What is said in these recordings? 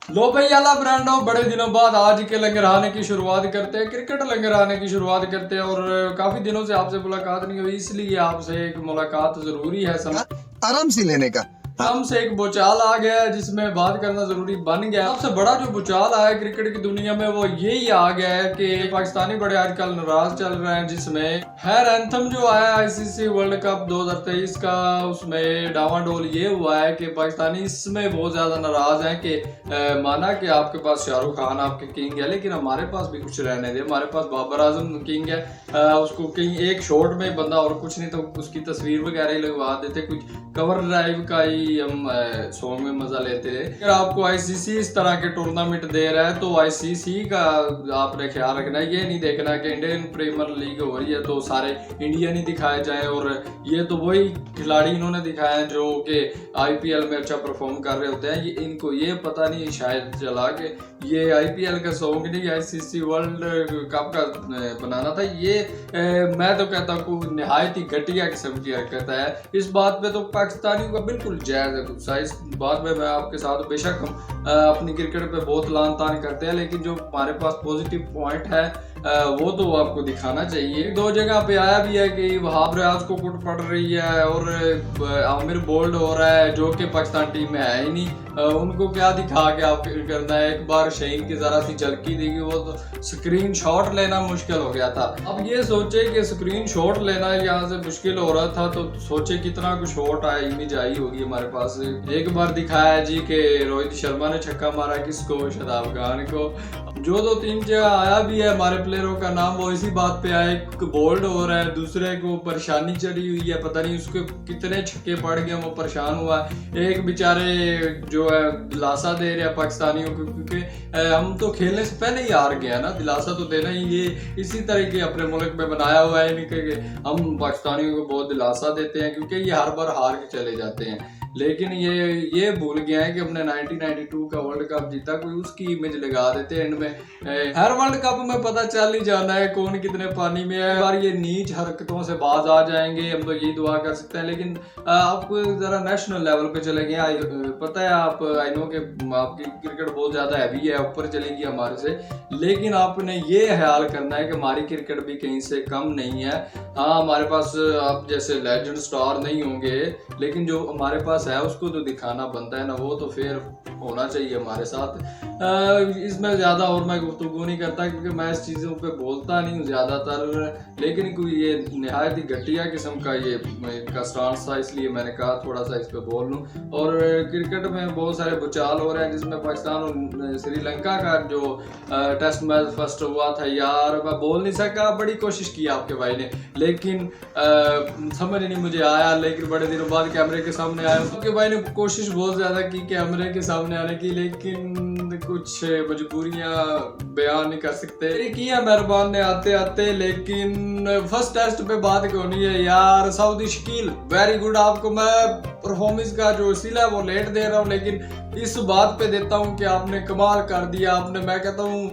लो भाई आला ब्रांडो बड़े दिनों बाद आज के लंगर आने की शुरुआत करते हैं, क्रिकेट लंगर आने की शुरुआत करते हैं। और काफी दिनों से आपसे मुलाकात नहीं हुई, इसलिए आपसे एक मुलाकात जरूरी है। आराम से लेने का। हम से एक भूचाल आ गया है जिसमें बात करना जरूरी बन गया। सबसे बड़ा जो भूचाल आया क्रिकेट की दुनिया में वो यही आ गया है कि पाकिस्तानी बड़े आजकल नाराज चल रहे हैं, जिसमें हैर एंथम जो आया आईसीसी वर्ल्ड कप 2023 का, उसमें डावाडोल ये हुआ है कि पाकिस्तानी इसमें बहुत ज्यादा नाराज हैं कि माना कि आपके पास शाहरुख खान आपके किंग है, लेकिन हमारे पास भी कुछ रहने दे। हमारे पास बाबर आजम किंग है, उसको कहीं एक शॉट में बंदा और कुछ नहीं तो उसकी तस्वीर वगैरह ही लगवा देते, कुछ कवर ड्राइव का ही हम सॉन्ग में मजा लेते हैं। अगर आपको आईसीसी इस तरह के टूर्नामेंट दे रहा है तो आईसीसी का आपने ख्याल रखना है। ये नहीं देखना कि इंडियन प्रीमियर लीग हो रही है तो सारे इंडियन ही दिखाए जाए, और ये तो वही खिलाड़ी इन्होंने दिखाए हैं जो कि आईपीएल में अच्छा परफॉर्म कर रहे होते हैं। इनको ये पता नहीं शायद चला कि ये आईपीएल का सॉन्ग नहीं आईसीसी वर्ल्ड कप का बनाना था। ये मैं तो कहता हूँ निहायत ही घटिया किस्म की हरकत है। इस बात पे तो पाकिस्तानियों का बिल्कुल जायज है गुस्सा। इस बात में मैं आपके साथ बेशक हम अपनी क्रिकेट पे बहुत लान तान करते हैं, लेकिन जो हमारे पास पॉजिटिव पॉइंट है वो तो आपको दिखाना चाहिए। दो जगह पे आया भी है कि वहाब रियाज को कुट पड़ रही है और आमिर बोल्ड हो रहा है जो कि पाकिस्तान टीम में है ही नहीं। उनको क्या दिखा के आप करना है। एक बार शहीन की जरा सी झलकी देगी, वो तो स्क्रीन शॉट लेना मुश्किल हो गया था। अब ये सोचे कि स्क्रीन शॉट लेना यहाँ से मुश्किल हो रहा था तो सोचे कितना कुछ शॉट आया, इमेज आई होगी हमारे पास। एक बार दिखाया जी कि रोहित शर्मा ने छक्का मारा किसको, शादाब खान को। जो दो तीन जगह आया भी है हमारे प्लेयरों का नाम वो इसी बात पे आया, एक बोल्ड हो रहा है, दूसरे को परेशानी चढ़ी हुई है, पता नहीं उसके कितने छक्के पड़ गए वो परेशान हुआ है। एक बेचारे जो है दिलासा दे रहे हैं पाकिस्तानियों को, क्योंकि हम तो खेलने से पहले ही हार गया ना, दिलासा तो देना ही। ये इसी तरह के अपने मुल्क में बनाया हुआ है इनके, हम पाकिस्तानियों को बहुत दिलासा देते हैं क्योंकि ये हर बार हार के चले जाते हैं। लेकिन ये भूल गया है कि हमने 1992 का वर्ल्ड कप जीता, कोई उसकी इमेज लगा देते हैं इनमें। हर वर्ल्ड कप में पता चल ही जाना है कौन कितने पानी में है। और ये नीच हरकतों से बाज आ जाएंगे, हम तो यही दुआ कर सकते हैं। लेकिन आपको जरा नेशनल लेवल पे चले गए, पता है आप आई नो कि आपकी क्रिकेट बहुत ज्यादा हैवी है, ऊपर चलेगी हमारे से, लेकिन आपने ये ख्याल करना है कि हमारी क्रिकेट भी कहीं से कम नहीं है। हाँ, हमारे पास आप जैसे लेजेंड स्टार नहीं होंगे, लेकिन जो हमारे पास है उसको तो दिखाना बनता है ना, वो तो फिर होना चाहिए हमारे साथ। इसमें ज्यादा और मैं गुफ्तगू नहीं करता क्योंकि मैं इस चीजों पे बोलता नहीं हूँ ज्यादातर, लेकिन कोई ये निहायत ही घटिया किस्म का ये का स्टांस था, इसलिए मैंने कहा थोड़ा सा इस पे बोल लूँ। और क्रिकेट में बहुत सारे भूचाल हो रहे हैं जिसमें पाकिस्तान और श्रीलंका का जो टेस्ट मैच फर्स्ट हुआ था, यार मैं बोल नहीं सका, बड़ी कोशिश की आपके भाई ने, लेकिन समझ नहीं मुझे आया। लेकिन बड़े दिनों बाद कैमरे के सामने आया, आपके भाई ने कोशिश बहुत ज्यादा की कैमरे के सामने आने की, लेकिन कुछ मजबूरियां बयान नहीं कर सकते। किया मेहरबान ने आते आते, लेकिन फर्स्ट टेस्ट पे बात होनी है यार। सऊदी शकील वेरी गुड, आपको मैं परफॉर्मेंस का जो सीला है वो लेट दे रहा हूँ, लेकिन इस बात पे देता हूँ कि आपने कमाल कर दिया। आपने, मैं कहता हूँ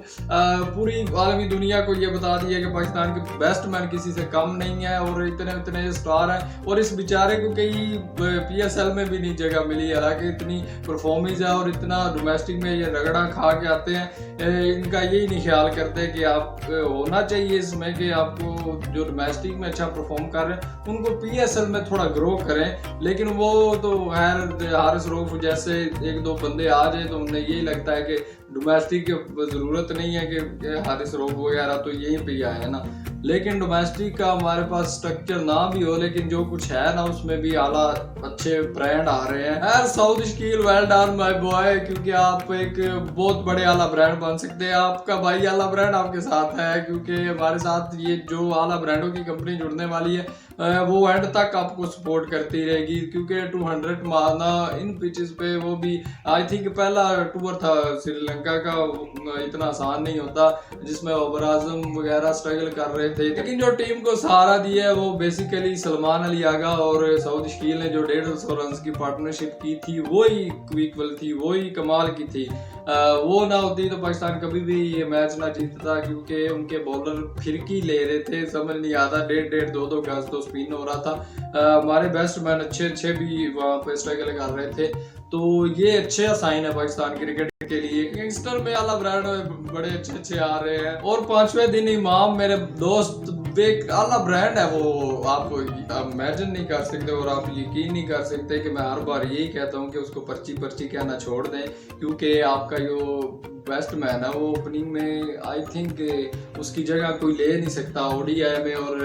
पूरी आलमी दुनिया को ये बता दिया कि पाकिस्तान के बैट्समैन किसी से कम नहीं है और इतने इतने स्टार हैं। और इस बेचारे को कई पीएसएल में भी नहीं जगह मिली, हालांकि इतनी परफॉर्मेंस है और इतना डोमेस्टिक में ये रगड़ा खा के आते हैं। इनका यही नहीं ख्याल करते कि आप होना चाहिए इसमें कि आपको जो डोमेस्टिक में अच्छा परफॉर्म कर रहे हैं उनको पीएसएल में थोड़ा ग्रो करें। लेकिन वो तो हारिस रऊफ जैसे एक दो बंदे आ जाए तो उन्हें यही लगता है कि डोमेस्टिक की जरूरत नहीं है कि हारिस रऊफ वगैरह तो यहीं पे ही आए हैं ना। लेकिन डोमेस्टिक का हमारे पास स्ट्रक्चर ना भी हो, लेकिन जो कुछ है ना उसमें भी आला अच्छे ब्रांड आ रहे हैं। यार south Shakeel well done my boy, क्योंकि आप एक बहुत बड़े आला ब्रांड बन सकते हैं। आपका भाई आला ब्रांड आपके साथ है, क्योंकि हमारे साथ ये जो आला ब्रांडों की कंपनी जुड़ने वाली है वो एंड तक आपको सपोर्ट करती रहेगी, क्योंकि 200 मारना इन पिचेस पे, वो भी आई थिंक पहला टूर था श्रीलंका का, इतना आसान नहीं होता जिसमें बाबर आजम वगैरह स्ट्रगल कर रहे थे। लेकिन जो टीम को सहारा दिया है वो बेसिकली सलमान अली आगा और सऊद शकील ने जो 150 रन की पार्टनरशिप की थी वही इक्वल थी, वही कमाल की थी। वो ना होती तो पाकिस्तान कभी भी ये मैच ना जीतता, क्योंकि उनके बॉलर फिरकी ले रहे थे, समझ नहीं आता, 1.5 2 गज तो स्पिन हो रहा था। हमारे बैट्समैन अच्छे भी वहाँ पे स्ट्रगल कर रहे थे। तो ये अच्छे साइन है पाकिस्तान क्रिकेट के लिए। यंगस्टर में आला ब्रांड बड़े अच्छे आ रहे हैं। और 5वें दिन इमाम मेरे दोस्त एक आला ब्रांड है, वो आप इमेजिन नहीं कर सकते और आप यकीन नहीं कर सकते कि मैं हर बार यही कहता हूँ कि उसको पर्ची कहना छोड़ दें, क्योंकि आपका जो बैट्समैन है वो ओपनिंग में आई थिंक उसकी जगह कोई ले नहीं सकता ओडीआई में, और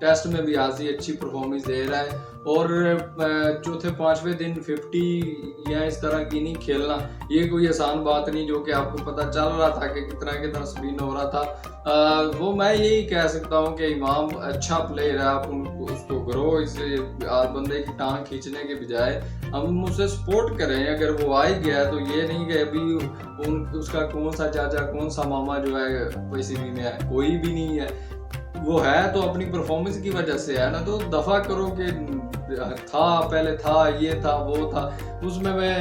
टेस्ट में भी आज ही अच्छी परफॉर्मेंस दे रहा है। और चौथे 5वें दिन 50 या इस तरह की नहीं खेलना, ये कोई आसान बात नहीं, जो कि आपको पता चल रहा था कि कितना स्पिन हो रहा था। वो मैं यही कह सकता हूँ कि इमाम अच्छा प्लेयर है, आप उसको करो, इसे बंदे की टांग खींचने के बजाय हम उसे सपोर्ट करें। अगर वो आ ही गया तो ये नहीं कि अभी उसका कौन सा चाचा कौन सा मामा जो है पीसीबी में है, कोई भी नहीं है। वो है तो अपनी परफॉर्मेंस की वजह से है ना, तो दफा करो कि था पहले था ये था वो था, उसमें मैं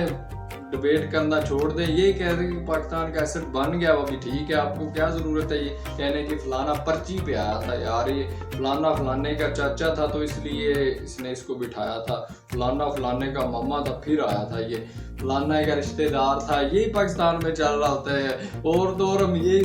डिबेट करना छोड़ दे। ये कह रहे कि पाकिस्तान का एसेट बन गया, वो भी ठीक है, आपको क्या जरूरत है ये कहने की फलाना पर्ची पे आया था, यार ये फलाना फलाने का चाचा था तो इसलिए इसने इसको बिठाया था, फलाना फलाने का मामा था फिर आया था, ये फलाना का रिश्तेदार था। यही पाकिस्तान में चल रहा होता है। और तो और हम यही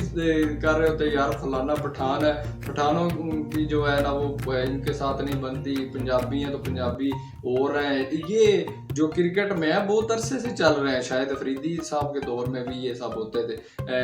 कर रहे होते हैं, यार फलाना पठान है, पठानों की जो है ना वो इनके साथ नहीं बनती, पंजाबी हैं तो पंजाबी और हैं। ये जो क्रिकेट में है बहुत अरसे से चल रहे हैं, शायद अफरीदी साहब के दौर में भी ये सब होते थे।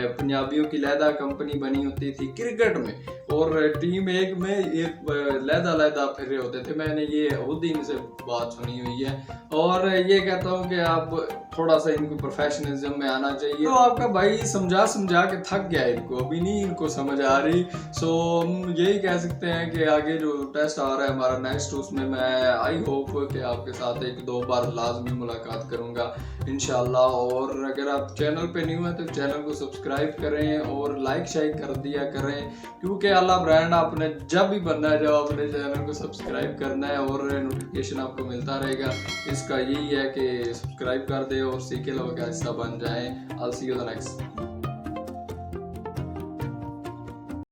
पंजाबियों की लहदा कंपनी बनी होती थी क्रिकेट में, और टीम एक में एक लहदा फिर रहे होते थे। मैंने ये खुद ही इनसे बात सुनी हुई है, और ये कहता हूँ कि आप थोड़ा सा इनको प्रोफेशनलिज्म में आना चाहिए। तो आपका भाई समझा के थक गया, इनको अभी नहीं इनको समझ आ रही। सो हम यही कह सकते हैं कि आगे जो टेस्ट आ रहा है हमारा नेक्स्ट, उसमें मैं आई होप कि आपके साथ 1-2 बार लाजमी मुलाकात करूंगा इंशाल्लाह। और अगर आप चैनल पे न्यू हैं तो चैनल को सब्सक्राइब करें और लाइक शाइक कर दिया करें, क्योंकि आला ब्रांड आपने जब भी बनना है जब अपने चैनल को सब्सक्राइब करना है और नोटिफिकेशन आपको मिलता रहेगा। इसका यही है कि सब्सक्राइब कर दे और सीके लोग का हिस्सा बन जाएं। I'll see you the next.